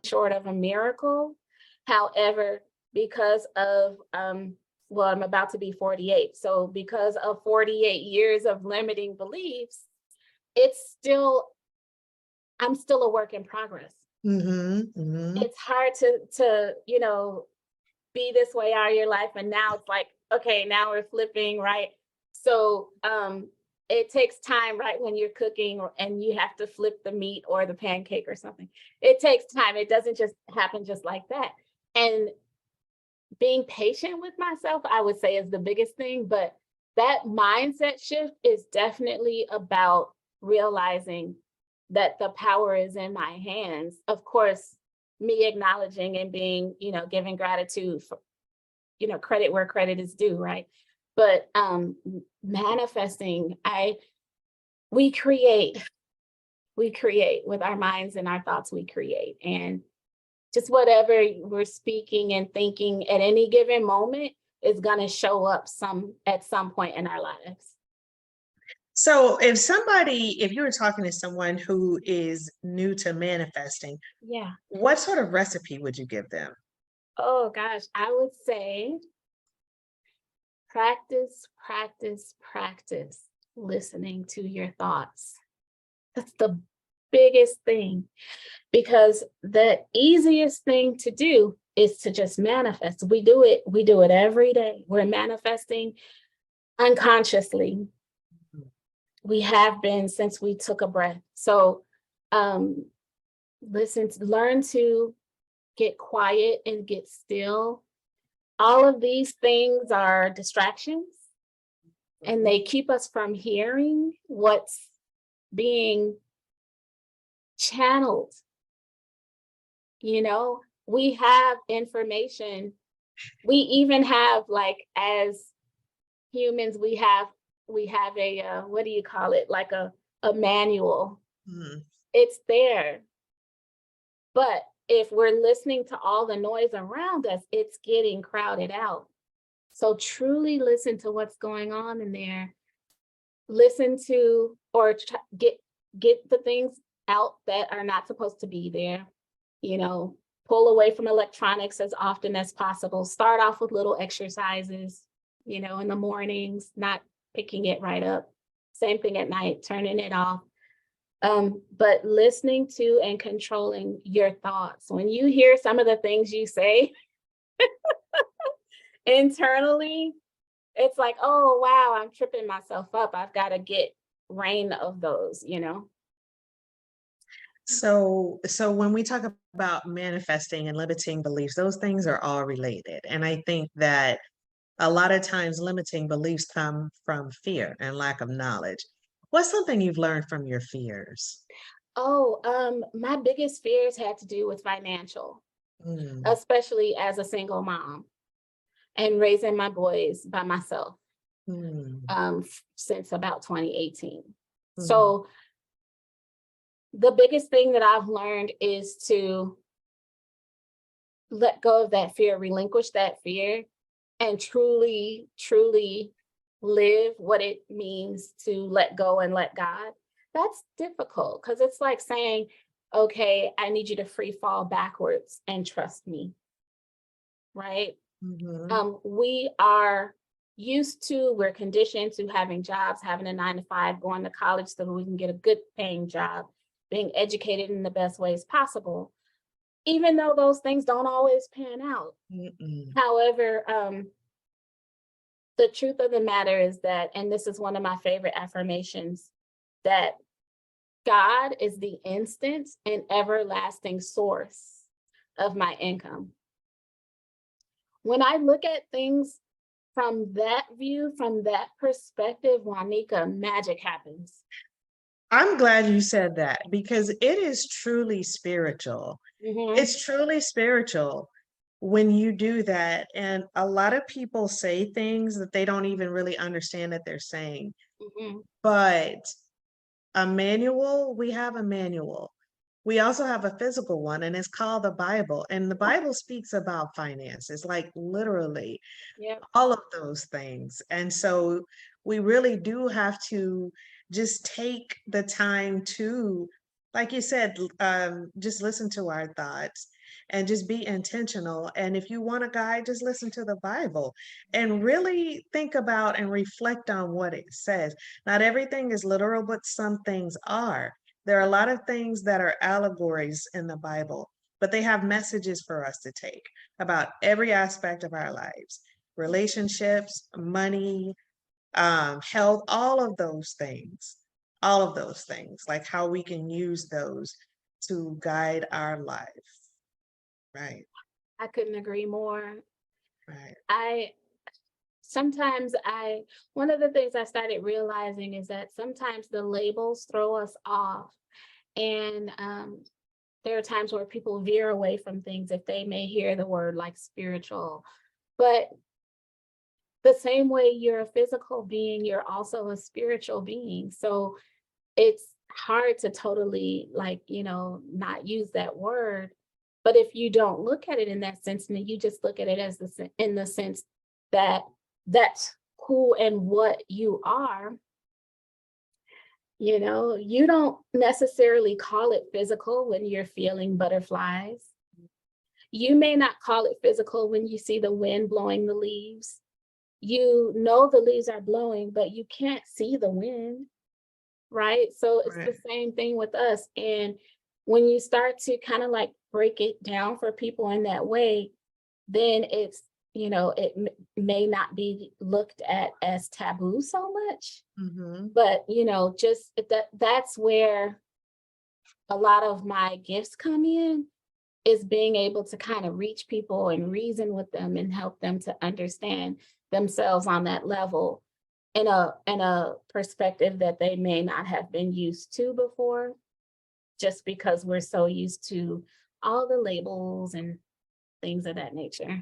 short of a miracle. However, because of well, I'm about to be 48. So because of 48 years of limiting beliefs, it's still, I'm still a work in progress. It's hard to, you know, be this way all your life. And now it's like, okay, now we're flipping, right? So it takes time, right? When you're cooking and you have to flip the meat or the pancake or something. It takes time. It doesn't just happen just like that. And being patient with myself, I would say, is the biggest thing. But that mindset shift is definitely about realizing that the power is in my hands. Of course, me acknowledging and being, you know, giving gratitude for, you know, credit where credit is due, right? But manifesting, we create with our minds and our thoughts, we create. And just whatever we're speaking and thinking at any given moment is going to show up at some point in our lives. So if you were talking to someone who is new to manifesting, Yeah. what sort of recipe would you give them? Oh gosh, I would say practice, practice, practice listening to your thoughts. That's the biggest thing, because the easiest thing to do is to just manifest. We do it every day. We're manifesting unconsciously. We have been since we took a breath. So learn to get quiet and get still. All of these things are distractions, and they keep us from hearing what's being channeled. You know, we have information. We even have, like, as humans, we have a what do you call it? Like a manual. It's there. But if we're listening to all the noise around us, it's getting crowded out. So truly listen to what's going on in there. Listen to, or get the things out that are not supposed to be there. You know, pull away from electronics as often as possible. Start off with little exercises, you know, in the mornings, not picking it right up. Same thing at night, turning it off. But listening to and controlling your thoughts. When you hear some of the things you say internally, it's like, oh, wow, I'm tripping myself up. I've got to get reign of those, you know? So when we talk about manifesting and limiting beliefs, those things are all related. And I think that a lot of times limiting beliefs come from fear and lack of knowledge. What's something you've learned from your fears? Oh, my biggest fears had to do with financial, especially as a single mom and raising my boys by myself since about 2018. So the biggest thing that I've learned is to let go of that fear, relinquish that fear, and truly, truly live what it means to let go and let God. That's difficult, because it's like saying, okay, I need you to free fall backwards and trust me, right? We're conditioned to having jobs, having a 9-to-5, going to college so that we can get a good paying job, being educated in the best ways possible, even though those things don't always pan out. However, the truth of the matter is that, and this is one of my favorite affirmations, that God is the instant and everlasting source of my income. When I look at things from that view, from that perspective, Juanica, magic happens. I'm glad you said that, because it is truly spiritual. It's truly spiritual when you do that. And a lot of people say things that they don't even really understand that they're saying. But we have a manual. We also have a physical one, and it's called the Bible. And the Bible speaks about finances, like literally all of those things. And so we really do have to just take the time to, like you said, just listen to our thoughts and just be intentional. And if you want a guide, just listen to the Bible and really think about and reflect on what it says. Not everything is literal, but some things are. There are a lot of things that are allegories in the Bible, but they have messages for us to take about every aspect of our lives, relationships, money, health, all of those things, like how we can use those to guide our life. Right, I couldn't agree more. right, I sometimes I one of the things I started realizing is that sometimes the labels throw us off. And there are times where people veer away from things if they may hear the word like spiritual. But the same way you're a physical being, you're also a spiritual being. So it's hard to totally like, not use that word. But if you don't look at it in that sense, and you just look at it as in the sense that that's who and what you are, you don't necessarily call it physical when you're feeling butterflies. You may not call it physical when you see the wind blowing the leaves. You know the leaves are blowing, but you can't see the wind, right? So it's right. the same thing with us. And when you start to kind of like break it down for people in that way, then it's, may not be looked at as taboo so much. Mm-hmm. But, just that's where a lot of my gifts come in, is being able to kind of reach people and reason with them and help them to understand themselves on that level in a perspective that they may not have been used to before, just because we're so used to all the labels and things of that nature.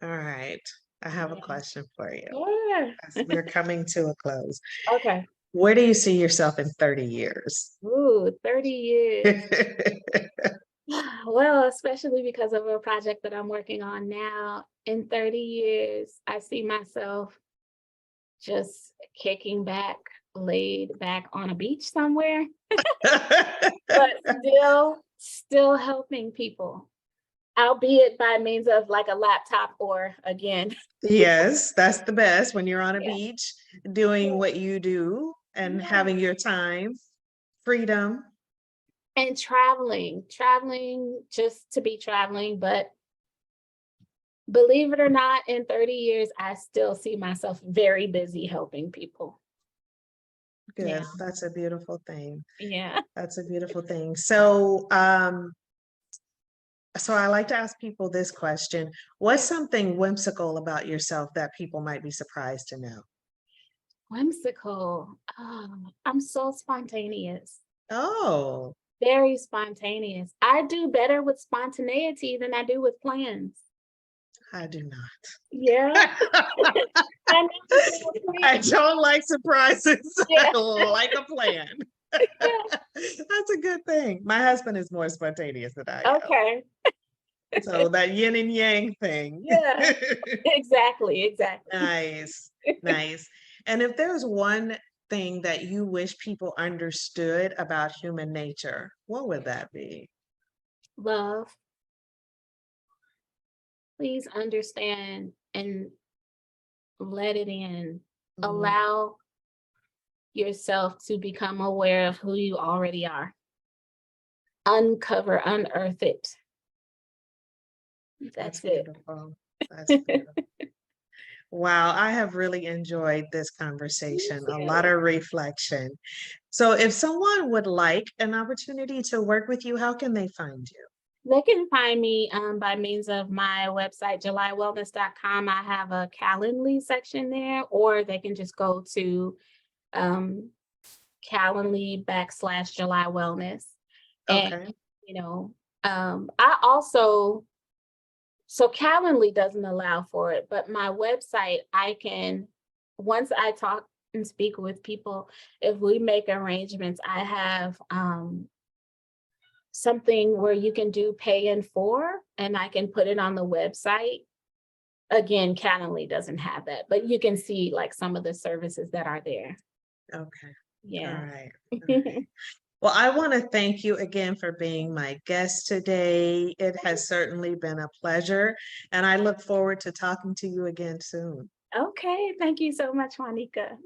All right. I have a Yeah. question for you Yeah. as we're coming to a close. Okay. Where do you see yourself in 30 years? Ooh, 30 years. Well, especially because of a project that I'm working on now. In 30 years, I see myself just kicking back, laid back on a beach somewhere, but still helping people, albeit by means of like a laptop or again. Yes, that's the best when you're on a Yeah. beach doing Yeah. what you do and Yeah. having your time, freedom. And traveling just to be traveling. But believe it or not, in 30 years, I still see myself very busy helping people. Yeah. Good. That's a beautiful thing. Yeah. That's a beautiful thing. So I like to ask people this question. What's Yeah. something whimsical about yourself that people might be surprised to know? Whimsical. I'm so spontaneous, Oh, very spontaneous. I do better with spontaneity than I do with plans. I do Yeah. not. I never do a I plan. don't like surprises. I Yeah. like a plan. Yeah. That's a good thing. My husband is more spontaneous than I am. Okay. So that yin and yang thing. Yeah. Exactly. Nice, nice. And if there's one thing that you wish people understood about human nature, what would that be? Love, please understand and let it in. Mhm. Allow yourself to become aware of who you already are. Uncover, unearth it. That's That's it. beautiful. That's beautiful. Wow, I have really enjoyed this Me conversation, a lot too. of reflection. So, if someone would like an opportunity to work with you, how can they find you? They can find me by means of my website, julywellness.com. I have a Calendly section there, or they can just go to um, Calendly / July Wellness. And, Okay. you know, I also, so Calendly doesn't allow for it, but my website, I can, once I talk and speak with people, if we make arrangements, I have something where you can do pay in for, and I can put it on the website. Again, Calendly doesn't have that, but you can see like some of the services that are there. Okay. All Yeah. right. All right. Well, I want to thank you again for being my guest today. It has certainly been a pleasure, and I look forward to talking to you again soon. Okay, thank you so much, Monica.